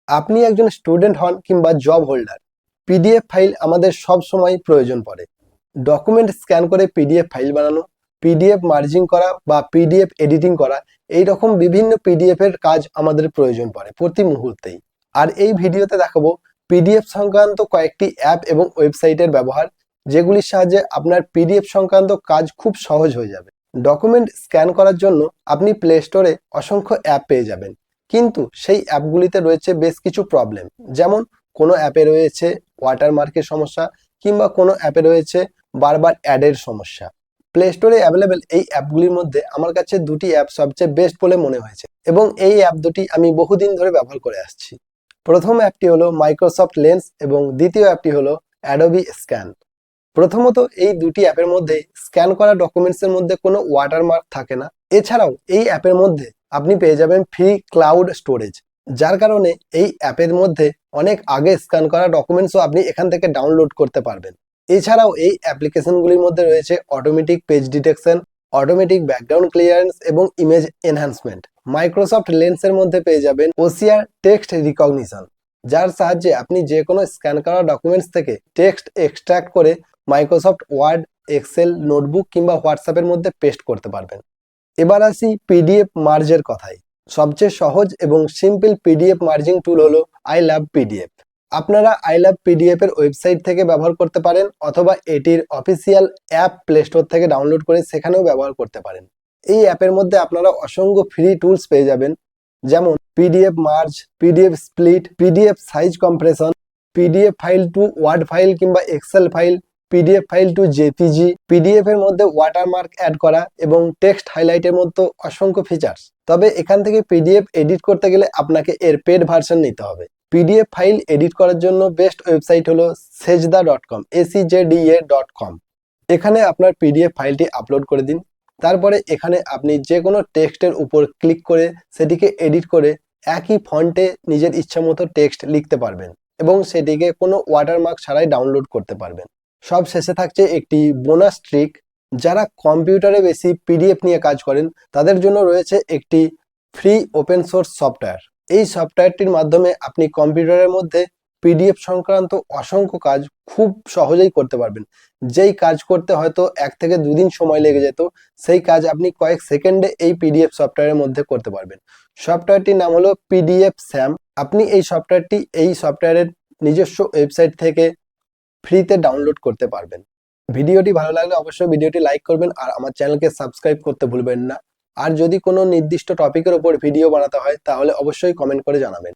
আপনি একজন স্টুডেন্ট হন কিংবা জব হোল্ডার, পিডিএফ ফাইল আমাদের সব সময় প্রয়োজন পড়ে। ডকুমেন্ট স্ক্যান করে পিডিএফ ফাইল বানানো, পিডিএফ মার্জিং করা বা পিডিএফ এডিটিং করা, এই রকম বিভিন্ন পিডিএফ এর কাজ আমাদের প্রয়োজন পড়ে প্রতি মুহূর্তেই। আর এই ভিডিওতে দেখাবো পিডিএফ সংক্রান্ত কয়েকটি অ্যাপ এবং ওয়েবসাইটের ব্যবহার, যেগুলির সাহায্যে আপনার পিডিএফ সংক্রান্ত কাজ খুব সহজ হয়ে যাবে। ডকুমেন্ট স্ক্যান করার জন্য আপনি প্লে স্টোরে অসংখ্য অ্যাপ পেয়ে যাবেন, কিন্তু সেই অ্যাপগুলিতে রয়েছে বেশ কিছু প্রবলেম। যেমন কোনো অ্যাপে রয়েছে ওয়াটারমার্কের সমস্যা, কিংবা কোনো অ্যাপে রয়েছে বারবার অ্যাডের সমস্যা। প্লে স্টোরে অ্যাভেলেবেল এই অ্যাপগুলির মধ্যে আমার কাছে দুটি অ্যাপ সবচেয়ে বেস্ট বলে মনে হয়েছে, এবং এই অ্যাপ দুটি আমি বহুদিন ধরে ব্যবহার করে আসছি। প্রথম অ্যাপটি হলো মাইক্রোসফট লেন্স এবং দ্বিতীয় অ্যাপটি হলো অ্যাডোবি স্ক্যান। প্রথমত এই দুটি অ্যাপের মধ্যে স্ক্যান করা ডকুমেন্টসের মধ্যে কোনো ওয়াটারমার্ক থাকে না। এছাড়াও এই অ্যাপের মধ্যে আপনি পেয়ে যাবেন ফ্রি ক্লাউড স্টোরেজ, যার কারণে এই অ্যাপের মধ্যে অনেক আগে স্ক্যান করা ডকুমেন্টসও আপনি এখান থেকে ডাউনলোড করতে পারবেন। এছাড়াও এই অ্যাপ্লিকেশনগুলির মধ্যে রয়েছে automatic page detection, automatic background clearance এবং ইমেজ এনহ্যান্সমেন্ট। মাইক্রোসফট লেন্সের মধ্যে পেয়ে যাবেন ওসিআর টেক্সট রিকগনিশন, যার সাহায্যে আপনি যে কোনো স্ক্যান করা ডকুমেন্টস থেকে টেক্সট এক্সট্রাক্ট করে মাইক্রোসফট ওয়ার্ড, এক্সেল, নোটবুক কিংবা হোয়াটসঅ্যাপের মধ্যে পেস্ট করতে পারবেন। এবার আসি পিডিএফ মার্জের কথায়। সবচেয়ে সহজ এবং সিম্পল পিডিএফ মার্জিং টুল হলো আই লাভ পিডিএফ। আপনারা আই লাভ পিডিএফ এর ওয়েবসাইট থেকে ব্যবহার করতে পারেন, অথবা এটির অফিসিয়াল অ্যাপ প্লে স্টোর থেকে ডাউনলোড করে সেখানেও ব্যবহার করতে পারেন। এই অ্যাপের মধ্যে আপনারা অসংখ্য ফ্রি টুলস পেয়ে যাবেন, যেমন PDF merge, PDF split, PDF size compression, PDF file to word file কিংবা excel file, PDF file to JPG, PDF এর মধ্যে ওয়াটারমার্ক অ্যাড করা এবং টেক্সট হাইলাইটের মতো অসংখ্য ফিচার্স। তবে এখান থেকে পিডিএফ এডিট করতে গেলে আপনাকে এর পেড ভার্সন নিতে হবে। পিডিএফ ফাইল এডিট করার জন্য বেস্ট ওয়েবসাইট হলো sejda.com, ACJDA.com। এখানে আপনার পিডিএফ ফাইলটি আপলোড করে দিন। তারপরে এখানে আপনি যে কোনো টেক্সটের উপর ক্লিক করে সেটিকে এডিট করে একই ফন্টে নিজের ইচ্ছা মতো টেক্সট লিখতে পারবেন, এবং সেটিকে কোনো ওয়াটারমার্ক ছাড়াই ডাউনলোড করতে পারবেন। সব শেষে থাকছে একটি বোনাস ট্রিক। যারা কম্পিউটারে বেশি পিডিএফ নিয়ে কাজ করেন তাদের জন্য রয়েছে একটি ফ্রি ওপেন সোর্স সফটওয়্যার। এই সফটওয়্যারটির মাধ্যমে আপনি কম্পিউটারের মধ্যে পিডিএফ সংক্রান্ত অসংখ্য কাজ খুব সহজেই করতে পারবেন। যেই কাজ করতে হয়তো 1 থেকে 2 দিন সময় লেগে যেত, সেই কাজ আপনি কয়েক সেকেন্ডে এই পিডিএফ সফটওয়্যারের মধ্যে করতে পারবেন। সফটওয়্যারটির নাম হলো পিডিএফ স্যাম। আপনি এই সফটওয়্যারের নিজস্ব ওয়েবসাইট থেকে ফ্রিতে ডাউনলোড করতে পারবেন। ভিডিওটি ভালো লাগলে অবশ্যই ভিডিওটি লাইক করবেন, আর আমার চ্যানেলকে সাবস্ক্রাইব করতে ভুলবেন না। আর যদি কোনো নির্দিষ্ট টপিকের উপর ভিডিও বানাতে হয় তাহলে অবশ্যই কমেন্ট করে জানাবেন।